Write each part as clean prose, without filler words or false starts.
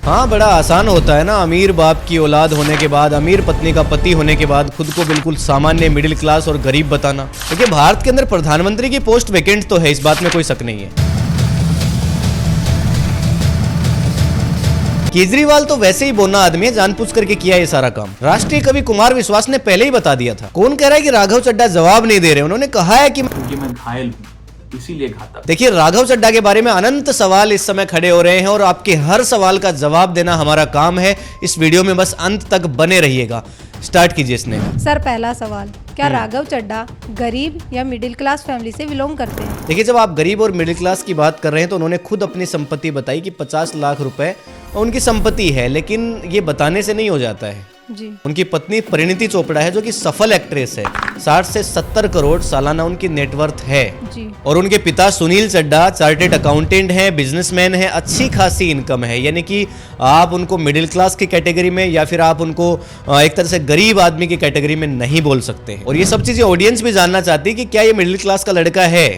हाँ, बड़ा आसान होता है ना अमीर बाप की औलाद होने के बाद, अमीर पत्नी का पति होने के बाद खुद को बिल्कुल सामान्य मिडिल क्लास और गरीब बताना। देखिए, भारत के अंदर प्रधानमंत्री की पोस्ट वैकेंट तो है, इस बात में कोई शक नहीं है। केजरीवाल तो वैसे ही बोना आदमी है, जानबूझ करके किया ये सारा काम। राष्ट्रीय कवि कुमार विश्वास ने पहले ही बता दिया था। कौन कह रहा है कि राघव चड्ढा जवाब नहीं दे रहे? उन्होंने कहा है कि मैं घायल हूँ, इसीलिए घातक। देखिए, राघव चड्ढा के बारे में अनंत सवाल इस समय खड़े हो रहे हैं और आपके हर सवाल का जवाब देना हमारा काम है। इस वीडियो में बस अंत तक बने रहिएगा। स्टार्ट कीजिए इसने। सर, पहला सवाल, क्या राघव चड्ढा गरीब या मिडिल क्लास फैमिली से बिलोंग करते हैं? देखिए, जब आप गरीब और मिडिल क्लास की बात कर रहे हैं तो उन्होंने खुद अपनी संपत्ति बताई कि 50 लाख रुपए उनकी संपत्ति है, लेकिन ये बताने से नहीं हो जाता है जी। उनकी पत्नी परिणीति चोपड़ा है जो कि सफल एक्ट्रेस है। 60 से 70 करोड़ सालाना उनकी नेटवर्थ है जी। और उनके पिता सुनील चड्ढा चार्टेड अकाउंटेंट हैं, बिजनेसमैन हैं, अच्छी खासी इनकम है। यानी कि आप उनको मिडिल क्लास की कैटेगरी में या फिर आप उनको एक तरह से गरीब आदमी की कैटेगरी में नहीं बोल सकते हैं। और ये सब चीजें ऑडियंस भी जानना चाहती है कि क्या ये मिडिल क्लास का लड़का है।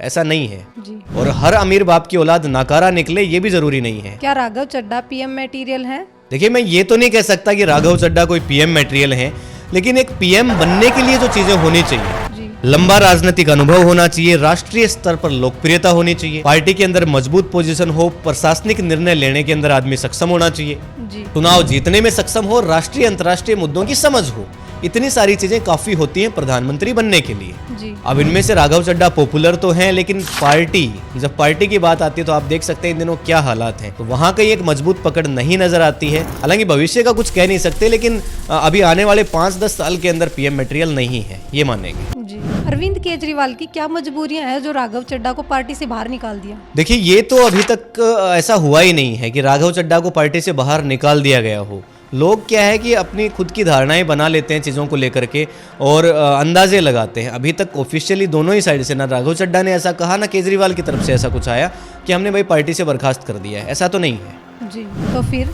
ऐसा नहीं है जी। और हर अमीर बाप की औलाद नाकारा निकले ये भी जरूरी नहीं है। क्या राघव चड्ढा पीएम मटेरियल है? देखिए, मैं ये तो नहीं कह सकता कि राघव चड्ढा कोई पीएम मटेरियल है, लेकिन एक पीएम बनने के लिए जो चीजें होनी चाहिए जी। लंबा राजनीतिक अनुभव होना चाहिए, राष्ट्रीय स्तर पर लोकप्रियता होनी चाहिए, पार्टी के अंदर मजबूत पोजीशन हो, प्रशासनिक निर्णय लेने के अंदर आदमी सक्षम होना चाहिए, जी। चुनाव जीतने में सक्षम हो, राष्ट्रीय अंतर्राष्ट्रीय मुद्दों की समझ हो। इतनी सारी चीजें काफी होती हैं प्रधानमंत्री बनने के लिए जी। अब इनमें से राघव चड्ढा पॉपुलर तो हैं, लेकिन जब पार्टी की बात आती है तो आप देख सकते हैं इन दिनों क्या हालात हैं। तो वहां कहीं एक मजबूत पकड़ नहीं नजर आती है। हालांकि भविष्य का कुछ कह नहीं सकते, लेकिन अभी आने वाले 5-10 साल के अंदर पीएम मटेरियल नहीं है, ये मानेंगे जी। अरविंद केजरीवाल की क्या मजबूरियां हैं जो राघव चड्ढा को पार्टी से बाहर निकाल दिया? देखिए, ये तो अभी तक ऐसा हुआ ही नहीं है कि राघव चड्ढा को पार्टी से बाहर निकाल दिया गया हो। लोग क्या है कि अपनी खुद की धारणाएं बना लेते हैं चीज़ों को लेकर के और अंदाजे लगाते हैं। अभी तक ऑफिशियली दोनों ही साइड से, ना राघव चड्ढा ने ऐसा कहा ना केजरीवाल की तरफ से ऐसा कुछ आया कि हमने भाई पार्टी से बर्खास्त कर दिया है। ऐसा तो नहीं है जी। तो फिर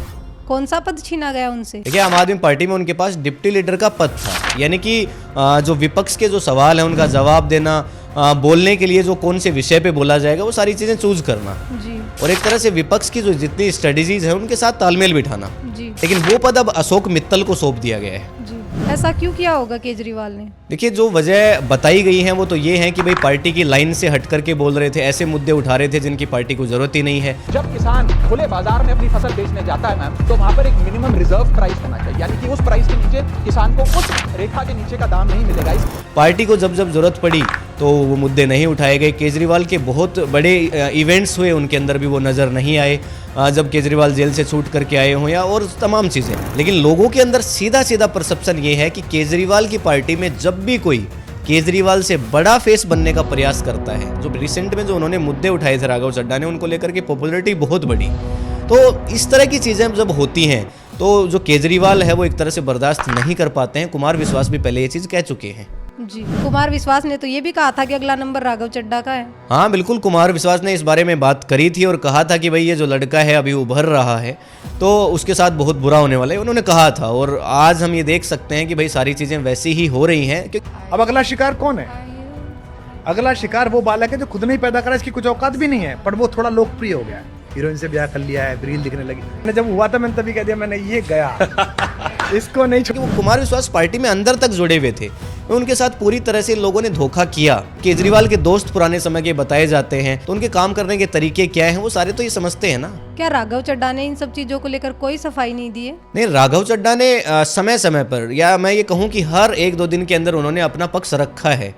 कौन सा पद छीना गया उनसे? देखिए, आम आदमी पार्टी में उनके पास डिप्टी लीडर का पद था, यानी कि जो विपक्ष के जो सवाल है उनका जवाब देना, बोलने के लिए जो कौन से विषय पे बोला जाएगा वो सारी चीजें चूज करना जी। और एक तरह से विपक्ष की जो जितनी स्ट्रेटेजीज है उनके साथ तालमेल बिठाना। जी। लेकिन वो पद अब अशोक मित्तल को सौंप दिया गया है। जी। ऐसा क्यों किया होगा केजरीवाल ने? देखिए, जो वजह बताई गई है वो तो ये है कि भाई पार्टी की लाइन से हट करके बोल रहे थे, ऐसे मुद्दे उठा रहे थे जिनकी पार्टी को जरूरत ही नहीं है। जब किसान खुले बाजार में अपनी फसल बेचने जाता है मैम, तो वहाँ पर एक मिनिमम रिजर्व प्राइस होना चाहिए, यानी कि उस प्राइस के नीचे किसान को उस रेखा के नीचे का दाम नहीं मिलेगा। पार्टी को जब जब जरूरत पड़ी तो वो मुद्दे नहीं उठाए गए। केजरीवाल के बहुत बड़े इवेंट्स हुए, उनके अंदर भी वो नज़र नहीं आए जब केजरीवाल जेल से छूट करके आए हों या और तमाम चीज़ें। लेकिन लोगों के अंदर सीधा सीधा परसेप्शन ये है कि केजरीवाल की पार्टी में जब भी कोई केजरीवाल से बड़ा फेस बनने का प्रयास करता है, जो रिसेंट में जो उन्होंने मुद्दे उठाए थे राघव चड्ढा ने, उनको लेकर के पॉपुलैरिटी बहुत बढ़ी। तो इस तरह की चीज़ें जब होती हैं तो जो केजरीवाल है वो एक तरह से बर्दाश्त नहीं कर पाते हैं। कुमार विश्वास भी पहले ये चीज़ कह चुके हैं। जी। कुमार विश्वास ने तो ये भी कहा था कि अगला नंबर राघव चड्ढा का है। हाँ, बिल्कुल, कुमार विश्वास ने इस बारे में बात करी थी और कहा था कि भाई ये जो लड़का है अभी उभर रहा है तो उसके साथ बहुत बुरा होने वाला है, उन्होंने कहा था। और आज हम ये देख सकते हैं कि भाई सारी चीज़ें वैसी ही हो रही हैं। अब अगला शिकार कौन है? अगला शिकार वो बालक है जो खुद नहीं पैदा करा, इसकी कुछ औकात भी नहीं है, पर वो थोड़ा लोकप्रिय हो गया है, हीरोइन से ब्याह कर लिया है, रील दिखने लगी। मैंने जब हुआ था मैंने तभी कह दिया मैंने ये गया इसको नहीं छोड़। वो कुमार विश्वास पार्टी में अंदर तक जुड़े हुए थे, उनके साथ पूरी तरह से लोगों ने धोखा किया। केजरीवाल के दोस्त पुराने समय के बताए जाते हैं, तो उनके काम करने के तरीके क्या हैं वो सारे तो ये समझते हैं ना। क्या राघव चड्ढा ने इन सब चीजों को लेकर कोई सफाई नहीं दी है? नहीं, राघव चड्ढा ने समय समय पर, या मैं ये कहूँ कि हर 1-2 दिन के अंदर उन्होंने अपना पक्ष रखा है।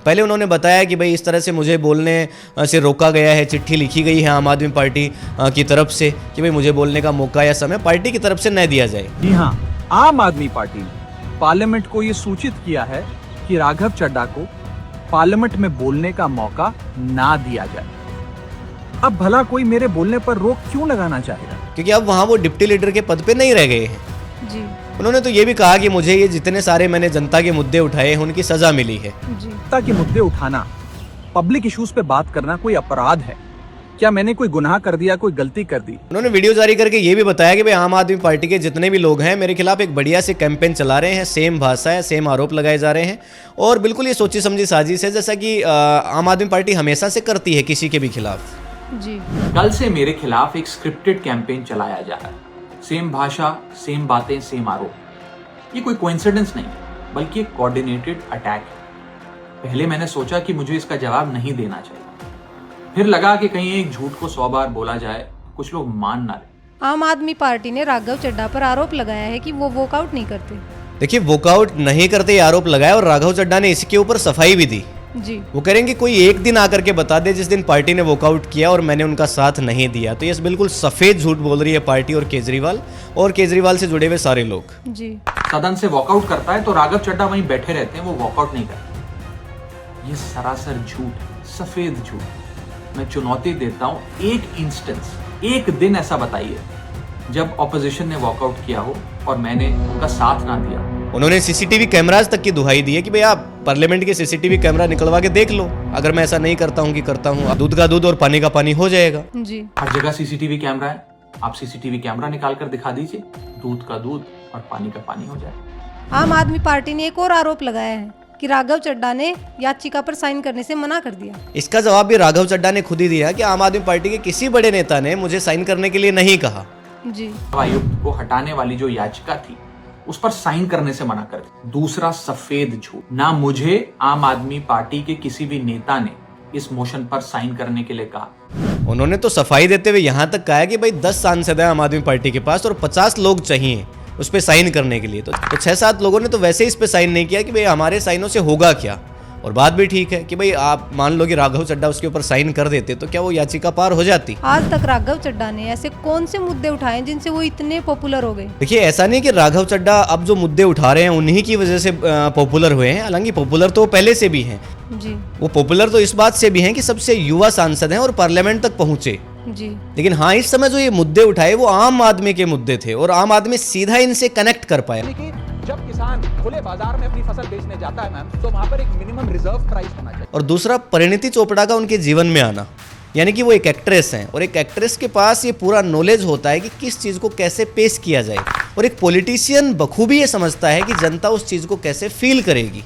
पहले उन्होंने बताया कि भाई इस तरह से मुझे बोलने से रोका गया है, चिट्ठी लिखी गई है आम आदमी पार्टी की तरफ से कि भाई मुझे बोलने का मौका या समय पार्टी की तरफ से न दिया जाए। जी हाँ, आम आदमी पार्टी ने पार्लियामेंट को ये सूचित किया है कि राघव चड्ढा को पार्लियामेंट में बोलने का मौका ना दिया जाए। अब भला कोई मेरे बोलने पर रोक क्यों लगाना चाहेगा? क्योंकि अब वहाँ वो डिप्टी लीडर के पद पे नहीं रह गए हैं। जी। उन्होंने तो ये भी कहा कि मुझे ये जितने सारे मैंने जनता के मुद्दे उठाए हैं उनकी सजा मिली है। जी। जनता के मुद्दे उठाना, पब्लिक इश्यूज पे बात करना कोई अपराध है? क्या मैंने कोई गुनाह कर दिया, कोई गलती कर दी? उन्होंने वीडियो जारी करके ये भी बताया कि भाई आम आदमी पार्टी के जितने भी लोग हैं मेरे खिलाफ एक बढ़िया से कैंपेन चला रहे हैं, सेम भाषा है, सेम आरोप लगाए जा रहे हैं और बिल्कुल ये सोची समझी साजिश है, जैसा कि आम आदमी पार्टी हमेशा से करती है किसी के भी खिलाफ। जी। कल से मेरे खिलाफ एक स्क्रिप्टेड कैंपेन चलाया जा रहा है। सेम भाषा, सेम बातें, सेम आरोप, ये कोई कोइंसिडेंस नहीं है, बल्कि एक कोऑर्डिनेटेड अटैक है। पहले मैंने सोचा कि मुझे इसका जवाब नहीं देना चाहिए, फिर लगा कि कहीं एक झूठ को 100 बार बोला जाए, कुछ लोग मान ना ले। आम आदमी पार्टी ने राघव चड्ढा पर आरोप लगाया है कि वो वॉकआउट नहीं करते। देखिए, वॉकआउट नहीं करते ये आरोप लगाया और राघव चड्ढा ने इसके ऊपर सफाई भी दी। जी, वो करेंगे कोई एक दिन आकर के बता दे जिस दिन पार्टी ने वॉकआउट किया और मैंने उनका साथ नहीं दिया। तो ये बिल्कुल सफेद झूठ बोल रही है पार्टी और केजरीवाल से जुड़े हुए सारे लोग। जी, सदन से वॉकआउट करता है तो राघव चड्ढा वहीं बैठे रहते हैं, वो वॉकआउट नहीं करते। ये सरासर झूठ, सफेद झूठ। मैं चुनौती देता हूं, एक इंस्टेंस, एक दिन ऐसा बताइए जब ऑपोजिशन ने वॉकआउट किया हो और मैंने उनका साथ ना दिया। उन्होंने सीसीटीवी कैमराज तक की दुहाई दी है कि भाई आप पार्लियामेंट के सीसीटीवी कैमरा निकलवा के देख लो, अगर मैं ऐसा नहीं करता हूँ कि करता हूँ, दूध का दूध और पानी का पानी हो जाएगा। जी, हर जगह सीसीटीवी कैमरा है, आप सीसीटीवी कैमरा निकाल कर दिखा दीजिए, दूध का दूध और पानी का पानी हो जाए। आम आदमी पार्टी ने एक और आरोप लगाया है कि राघव चड्ढा ने याचिका पर साइन करने से मना कर दिया। इसका जवाब भी राघव चड्ढा ने खुद ही दिया कि आम आदमी पार्टी के किसी बड़े नेता ने मुझे साइन करने के लिए नहीं कहा। जी, आयुक्त को हटाने वाली जो याचिका थी उस पर साइन करने से मना कर दिया। दूसरा सफेद झूठ, ना मुझे आम आदमी पार्टी के किसी भी नेता ने इस मोशन पर साइन करने के लिए कहा। उन्होंने तो सफाई देते हुए यहाँ तक कहा कि भाई 10 सांसद है आम आदमी पार्टी के पास और 50 लोग चाहिए उस पर साइन करने के लिए। तो 6-7 लोगों ने तो वैसे ही इस पे साइन नहीं किया कि भाई हमारे साइनों से होगा क्या। और बात भी ठीक है कि भाई आप मान लो कि राघव चड्ढा उसके ऊपर साइन कर देते तो क्या वो याचिका पार हो जाती। आज तक राघव चड्ढा ने ऐसे कौन से मुद्दे उठाए जिनसे वो इतने पॉपुलर हो गए? देखिए, ऐसा नहीं कि राघव चड्ढा अब जो मुद्दे उठा रहे हैं उन्हीं की वजह से पॉपुलर हुए हैं, हालांकि पॉपुलर तो पहले से भी हैं। जी, वो पॉपुलर तो इस बात से भी हैं कि सबसे युवा सांसद हैं और पार्लियामेंट तक पहुंचे। जी, लेकिन हाँ, इस समय जो ये मुद्दे उठाए वो आम आदमी के मुद्दे थे और आम आदमी सीधा इनसे कनेक्ट कर पाया। यानी कि जब किसान खुले बाजार में अपनी फसल बेचने जाता है मैम, तो वहां पर एक मिनिमम रिजर्व प्राइस होना चाहिए। और दूसरा, परिणीति चोपड़ा का उनके जीवन में आना, यानी कि वो एक एक्ट्रेस हैं और एक एक्ट्रेस के पास ये पूरा नॉलेज होता है कि किस चीज़ को कैसे पेश किया जाए, और एक पॉलिटिशियन बखूबी ये समझता है कि जनता उस चीज़ को कैसे फील करेगी।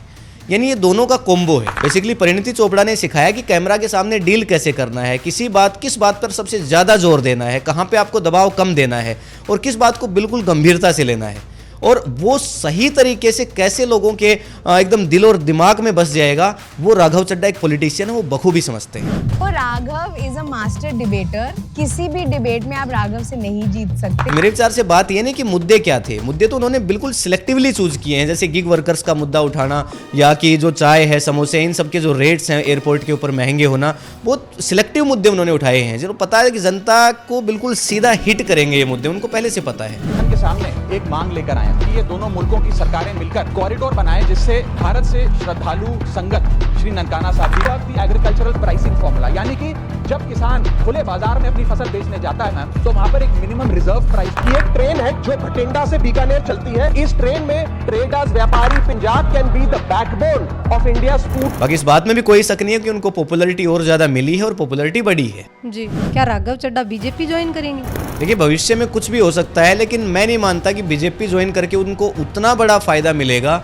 यानी ये दोनों का कॉम्बो है। बेसिकली परिणीति चोपड़ा ने सिखाया कि कैमरा के सामने डील कैसे करना है, किस बात पर सबसे ज़्यादा जोर देना है, कहाँ पे आपको दबाव कम देना है और किस बात को बिल्कुल गंभीरता से लेना है, और वो सही तरीके से कैसे लोगों के एकदम दिल और दिमाग में बस जाएगा, वो राघव चड्ढा एक पॉलिटिशियन है, वो बखूबी समझते हैं। और Raghav is a master debater, किसी भी डिबेट में आप राघव से नहीं जीत सकते। मेरे विचार से बात ये नहीं कि मुद्दे क्या थे, मुद्दे तो उन्होंने बिल्कुल सिलेक्टिवली चूज किए हैं, जैसे गिग वर्कर्स का मुद्दा उठाना या कि जो चाय है, समोसे, इन सब के जो रेट्स हैं एयरपोर्ट के ऊपर महंगे होना, वो सिलेक्टिव मुद्दे उन्होंने उठाए हैं जो पता है कि जनता को बिल्कुल सीधा हिट करेंगे। ये मुद्दे उनको पहले से पता है। के सामने एक मांग लेकर आए कि ये दोनों मुल्कों की सरकारें मिलकर कॉरिडोर बनाएं जिससे भारत से श्रद्धालु संगत श्री ननकाना साहब दी एग्रीकल्चरल प्राइसिंग फॉर्मूला, यानी कि जब किसान खुले बाजार में अपनी फसल बेचने जाता है मैम, तो वहां पर एक मिनिमम रिजर्व प्राइस की एक ट्रेन है जो भटिंडा से बीकानेर चलती है। इस ट्रेन में ट्रेडर्स, व्यापारी, Punjab can be the backbone of India's food. बाकी इस बात में भी कोई शक नहीं है कि उनको पॉपुलैरिटी और ज्यादा मिली है और पॉपुलैरिटी बढ़ी है। जी, क्या राघव चड्ढा बीजेपी ज्वाइन करेंगे? देखिए, भविष्य में कुछ भी हो सकता है, लेकिन मैं नहीं मानता कि बीजेपी ज्वाइन करके उनको उतना बड़ा फायदा मिलेगा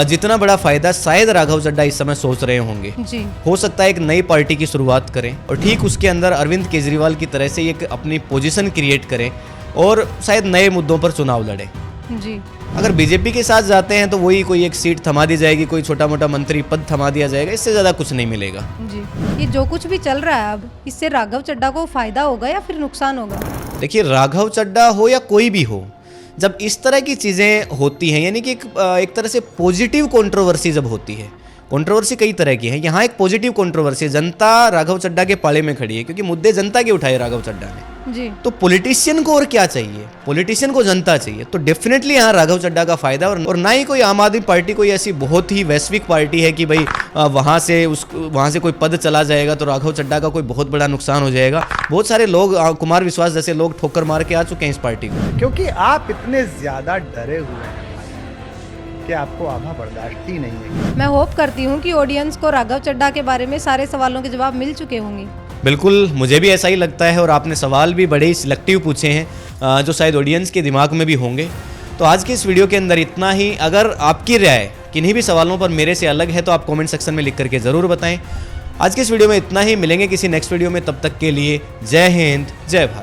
जितना बड़ा फायदा शायद राघव चड्ढा इस समय सोच रहे होंगे। जी, हो सकता है एक नई पार्टी की शुरुआत करें और ठीक उसके अंदर अरविंद केजरीवाल की तरह से एक अपनी पोजीशन क्रिएट करें और शायद नए मुद्दों पर चुनाव लड़े। जी, अगर बीजेपी के साथ जाते हैं तो वही कोई एक सीट थमा दी जाएगी, कोई छोटा मोटा मंत्री पद थमा दिया जाएगा, इससे ज्यादा कुछ नहीं मिलेगा। जी, ये जो कुछ भी चल रहा है अब, इससे राघव चड्ढा को फायदा होगा या फिर नुकसान होगा? देखिए, राघव चड्ढा हो या कोई भी हो, जब इस तरह की चीज़ें होती हैं, यानी कि एक तरह से पॉजिटिव कंट्रोवर्सी जब होती है, कंट्रोवर्सी कई तरह की है, यहाँ एक पॉजिटिव कंट्रोवर्सी है, जनता राघव चड्ढा के पाले में खड़ी है क्योंकि मुद्दे जनता के उठाए राघव चड्ढा ने। जी, तो पॉलिटिशियन को और क्या चाहिए, पॉलिटिशियन को जनता चाहिए, तो डेफिनेटली यहाँ राघव चड्ढा का फायदा। और ना ही कोई आम आदमी पार्टी कोई ऐसी बहुत ही वैश्विक पार्टी है कि भाई वहाँ से कोई पद चला जाएगा तो राघव चड्ढा का कोई बहुत बड़ा नुकसान हो जाएगा। बहुत सारे लोग, कुमार विश्वास जैसे लोग ठोकर मार के आ चुके हैं इस पार्टी को, क्योंकि आप इतने ज्यादा डरे हुए हैं कि आपको आधा बर्दाश्त ही नहीं है। मैं होप करती हूँ कि ऑडियंस को राघव चड्ढा के बारे में सारे सवालों के जवाब मिल चुके होंगे। बिल्कुल, मुझे भी ऐसा ही लगता है और आपने सवाल भी बड़े ही सिलेक्टिव पूछे हैं जो शायद ऑडियंस के दिमाग में भी होंगे। तो आज की इस वीडियो के अंदर इतना ही। अगर आपकी राय किन्हीं भी सवालों पर मेरे से अलग है तो आप कमेंट सेक्शन में लिख करके ज़रूर बताएं। आज की इस वीडियो में इतना ही, मिलेंगे किसी नेक्स्ट वीडियो में, तब तक के लिए जय हिंद, जय भारत।